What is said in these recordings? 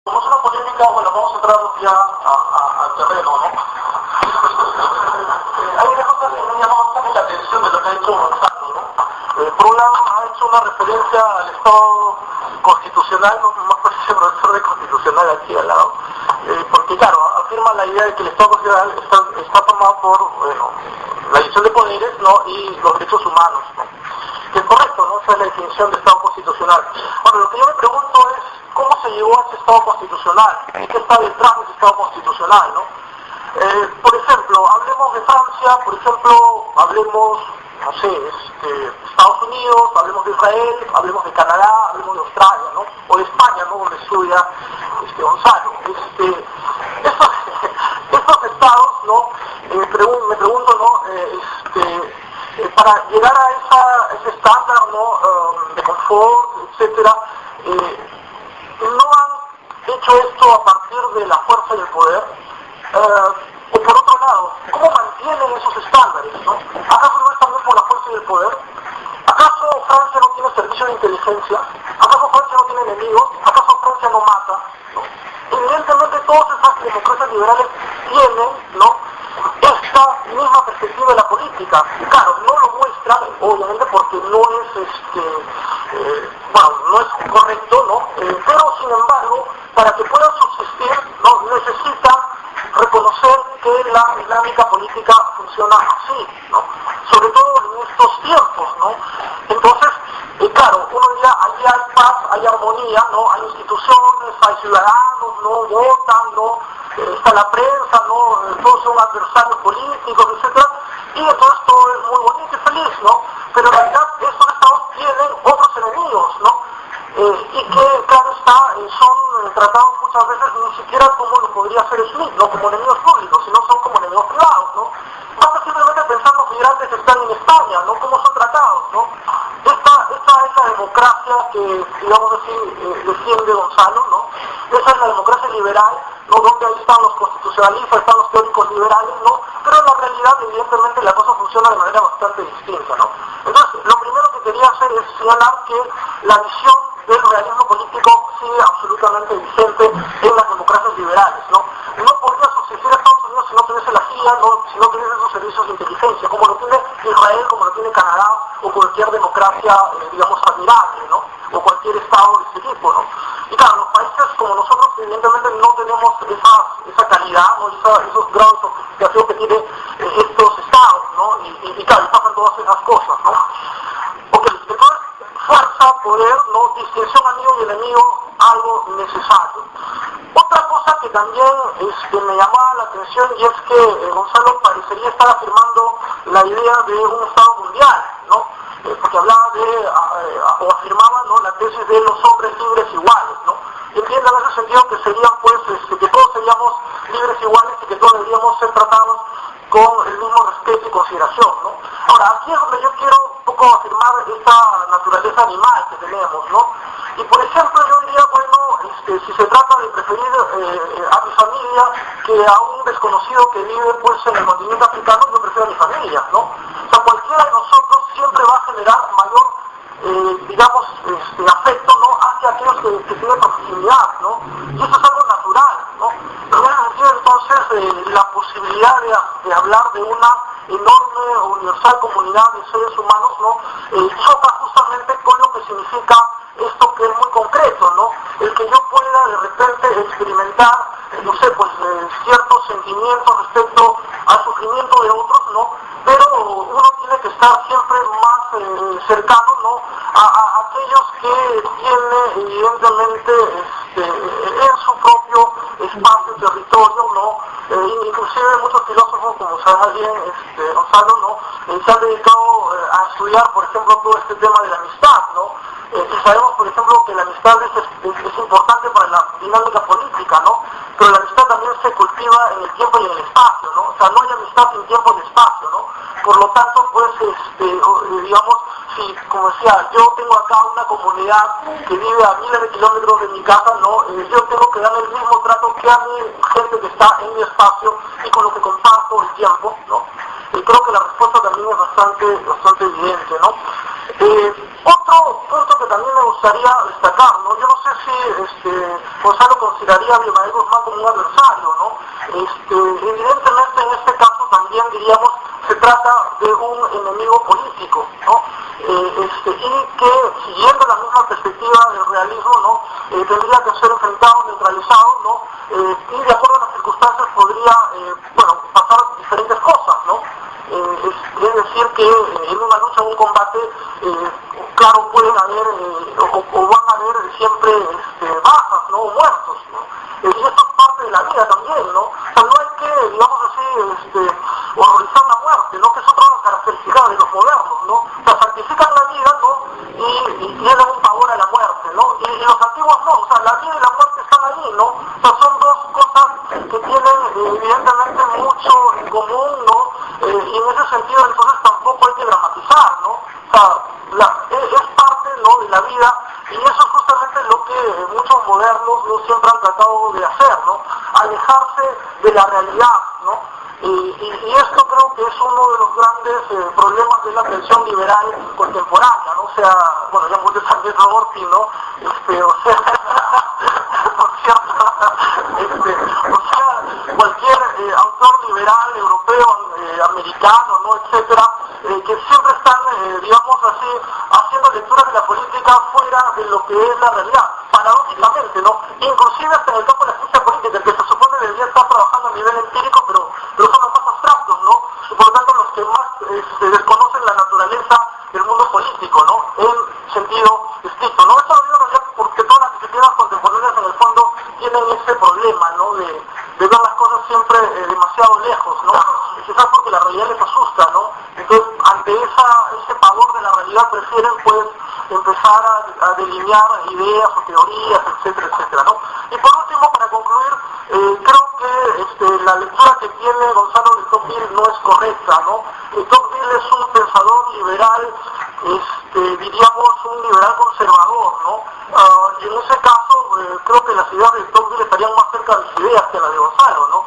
Como es una polémica, bueno, vamos a entrar ya al terreno, ¿no? Hay una cosa que me llama bastante la atención de lo que ha hecho Gonzalo, ¿no? Por un lado, ha hecho una referencia al Estado constitucional, no más parece profesor de constitucional aquí al lado, porque claro, afirma la idea de que el Estado constitucional está tomado por, bueno, la división de poderes, ¿no? Y los derechos humanos, ¿no? Que es correcto, ¿no? Esa es la definición de Estado constitucional. Bueno, lo que yo me pregunto es, ¿cómo se llegó a ese Estado constitucional? ¿Qué está detrás de ese Estado constitucional, no? Por ejemplo, hablemos de Francia, por ejemplo, hablemos, no sé, Estados Unidos, hablemos de Israel, hablemos de Canadá, hablemos de Australia, ¿no? O de España, ¿no? Donde estudia Gonzalo. Estos estados, ¿no? Me pregunto, ¿no? Para llegar a ese estándar, ¿no? De confort, etcétera, no han hecho esto a partir de la fuerza y el poder. O por otro lado, ¿cómo mantienen esos estándares, ¿no? ¿Acaso no es también por la fuerza y el poder? ¿Acaso Francia no tiene servicio de inteligencia? ¿Acaso Francia no tiene enemigos? ¿Acaso Francia no mata? ¿No? Evidentemente todas esas democracias liberales tienen, ¿no? Esta misma perspectiva de la política. Claro, no lo muestran, obviamente, porque no es no es correcto, ¿no? Pero sin embargo, para que puedan subsistir, ¿no? Necesitan reconocer que la dinámica política funciona así, ¿no? Sobre todo en estos tiempos, ¿no? Entonces, claro, uno diría, allí hay paz, hay armonía, ¿no? Hay instituciones, hay ciudadanos, ¿no? Votan, ¿no? Está la prensa, ¿no? Todos son adversarios políticos, etcétera, y entonces todo es muy bonito y feliz, ¿no? Pero en realidad estos estados tienen otros enemigos, ¿no? Y que, claro está, son tratados muchas veces ni siquiera como lo podría hacer Smith, no como enemigos públicos, sino son como enemigos privados, ¿no? Basta simplemente pensar los migrantes que están en España, ¿no? Cómo son tratados, ¿no? Esta es la democracia que, digamos así, defiende Gonzalo, ¿no? Esa es la democracia liberal, ¿no? Donde ahí están los constitucionalistas, están los teóricos liberales, ¿no? Pero en la realidad, evidentemente, la cosa funciona de manera bastante distinta, ¿no? Entonces, lo primero que quería hacer es señalar que la visión del realismo político sigue absolutamente vigente en las democracias liberales, ¿no? No podría subsistir a Estados Unidos si no tuviese la CIA, ¿no? Si no tuviese sus servicios de inteligencia, como lo tiene Israel, como lo tiene Canadá, o cualquier democracia, digamos, admirable, ¿no? O cualquier estado de este tipo, ¿no? Y claro, los países como nosotros, evidentemente, no tenemos esa calidad, ¿no? Esos grados de sofisticación que tienen estos estados, ¿no? Y claro, pasan todas esas cosas, ¿no? Ok, entonces, fuerza, poder, ¿no? Distinción amigo y enemigo, algo necesario. Otra cosa que también me llamaba la atención y es que Gonzalo parecería estar afirmando la idea de un Estado mundial, ¿no? Porque hablaba o afirmaba, ¿no? La tesis de los hombres libres iguales, ¿no? Entiendo en ese sentido que serían, pues, que todos seríamos libres iguales y que todos deberíamos ser tratados con el mismo respeto y consideración, ¿no? Ahora, aquí es donde yo quiero un poco afirmar esta naturaleza animal que tenemos, ¿no? Y por ejemplo, yo diría, bueno, si se trata de preferir a mi familia que a un desconocido que vive, pues, en el continente africano, yo prefiero a mi familia, ¿no? O sea, cualquiera de nosotros siempre va a generar mayor, digamos, afecto, ¿no? Hacia aquellos que tienen proximidad, ¿no? Y eso es algo natural, ¿no? Pero en ese sentido, entonces, la posibilidad de hablar de una enorme o universal comunidad de seres humanos, ¿no? Choca justamente con lo que significa esto que es muy concreto, ¿no? El que yo pueda de repente experimentar, no sé, pues ciertos sentimientos respecto al sufrimiento de otros, ¿no? Pero uno tiene que estar siempre más cercano, ¿no? A aquellos que tienen evidentemente en su propio espacio, territorio, ¿no? Inclusive muchos filósofos, como sabe bien Gonzalo, ¿no? Se han dedicado a estudiar, por ejemplo, todo este tema de la amistad, ¿no? Y sabemos, por ejemplo, que la amistad es importante para la dinámica política, ¿no? Pero la amistad también se cultiva en el tiempo y en el espacio, ¿no? O sea, no hay amistad sin tiempo y espacio, ¿no? Por lo tanto, pues, digamos, si, como decía, yo tengo acá una comunidad que vive a miles de kilómetros de mi casa, ¿no? Yo tengo que darle el mismo trato que a mi gente que está en mi espacio y con lo que comparto el tiempo, ¿no? Y creo que la respuesta también es bastante evidente, ¿no? Otro punto que también me gustaría destacar, ¿no? Yo no sé si Gonzalo consideraría a Abimael Guzmán como un adversario, ¿no? Evidentemente en este caso también diríamos se trata de un enemigo político, ¿no? Y que siguiendo la misma perspectiva del realismo, ¿no? Tendría que ser enfrentado, neutralizado, ¿no? Y de acuerdo a las circunstancias podría, pasar diferentes cosas, ¿no? Es decir que en una lucha, en un combate, claro, pueden haber o van a haber siempre bajas, ¿no? O muertos, ¿no? Y eso es parte de la vida también, ¿no? O sea, no hay que, digamos así, horrorizar la muerte, ¿no? Que es otra característica de los modernos, ¿no? O sea, santifican la vida, ¿no? Y tienen un pavor a la muerte, ¿no? Y los antiguos no, o sea, la vida y la muerte están ahí, ¿no? O sea, son dos cosas que tienen evidentemente mucho en común, ¿no? Y en ese sentido entonces tampoco hay que dramatizar, ¿no? O sea, es parte, ¿no? De la vida, y eso es justamente lo que muchos modernos, ¿no? Siempre han tratado de hacer, ¿no? Alejarse de la realidad, ¿no? Y esto creo que es uno de los grandes problemas de la tensión liberal contemporánea, ¿no? O sea, bueno, ya murió también Rorty, ¿no? O sea, por cierto, cualquier autor liberal, europeo, americano, ¿no? Etcétera, que siempre están, digamos así, haciendo lecturas de la política fuera de lo que es la realidad, paradójicamente, ¿no? Inclusive hasta en el campo de la ciencia política, que se supone debería estar trabajando a nivel empírico, pero son los más abstractos, ¿no? Y por lo tanto los que más desconocen la naturaleza del mundo político, ¿no? En sentido estricto, ¿no? Esto lo digo en realidad porque todas las disciplinas contemporáneas en el fondo tienen ese problema, ¿no? De ver las cosas siempre demasiado lejos, ¿no? Y quizás porque la realidad les asusta, ¿no? Entonces, ante ese pavor de la realidad prefieren, pues, empezar a delinear ideas o teorías, etcétera, etcétera, ¿no? Y por último, para concluir, creo que la lectura que tiene Gonzalo de Tocqueville no es correcta, ¿no? Tocqueville es un pensador liberal, diríamos un liberal conservador, ¿no? Y en ese caso, creo que las ideas de Tocqueville estarían más cerca de sus ideas que las de Gonzalo, ¿no?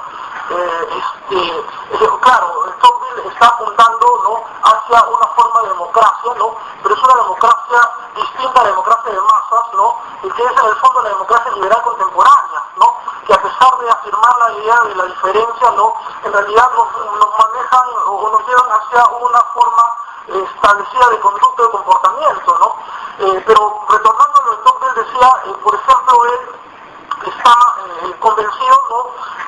Claro, Tocqueville está apuntando, ¿no? Hacia una forma de democracia, ¿no? Pero es una democracia distinta a la democracia de masas, ¿no? Y que es en el fondo la democracia liberal contemporánea, ¿no? Que a pesar de afirmar la idea de la diferencia, ¿no? En realidad nos manejan o nos llevan hacia una forma establecida de conducta y de comportamiento, ¿no? Pero retornando a lo que Tocqueville decía, por ejemplo, él está convencido, ¿no?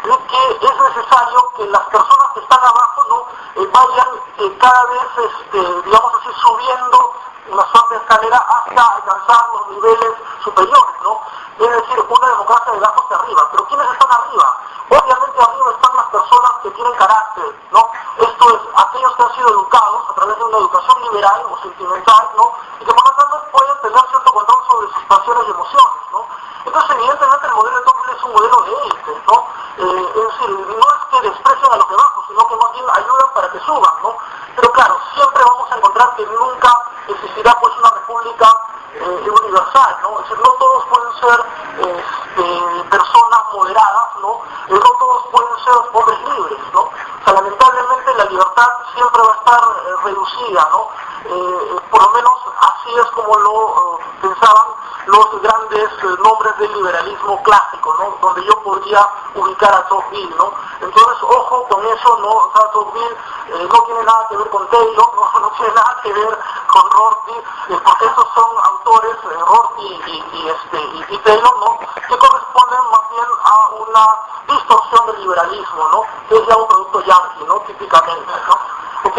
De que es necesario que las personas que están abajo, ¿no? Vayan cada vez, digamos así, subiendo una suerte de escalera hasta alcanzar los niveles superiores, ¿no? Es decir, una democracia de abajo hacia arriba. Pero ¿quiénes están arriba? Obviamente arriba están las personas que tienen carácter, ¿no? Esto es, aquellos que han sido educados a través de una educación liberal o sentimental, ¿no? Y que por lo tanto pueden tener cierto control sobre sus pasiones y emociones, ¿no? Entonces, evidentemente, el modelo de Tocqueville es un modelo de élite, ¿no? Es decir, no es que desprecien a los de abajo, sino que más bien ayudan para que suban, ¿no? Pero claro, siempre vamos a encontrar que nunca existirá pues una república universal, ¿no? Es decir, no todos pueden ser personas moderadas, ¿no? No todos pueden ser hombres libres, ¿no? O sea, lamentablemente la libertad siempre va a estar reducida, ¿no? Por lo menos así es como lo pensaban los grandes nombres del liberalismo clásico, ¿no? Donde yo podría ubicar a Tocqueville, ¿no? Entonces, ojo con eso, ¿no? O sea, Tocqueville no tiene nada que ver con Taylor, no tiene nada que ver con Rorty, porque esos son autores, Rorty y Taylor, ¿no? Que corresponden más bien a una distorsión del liberalismo, ¿no? Que es ya un producto yanqui, ¿no? Típicamente, ¿no? Ok.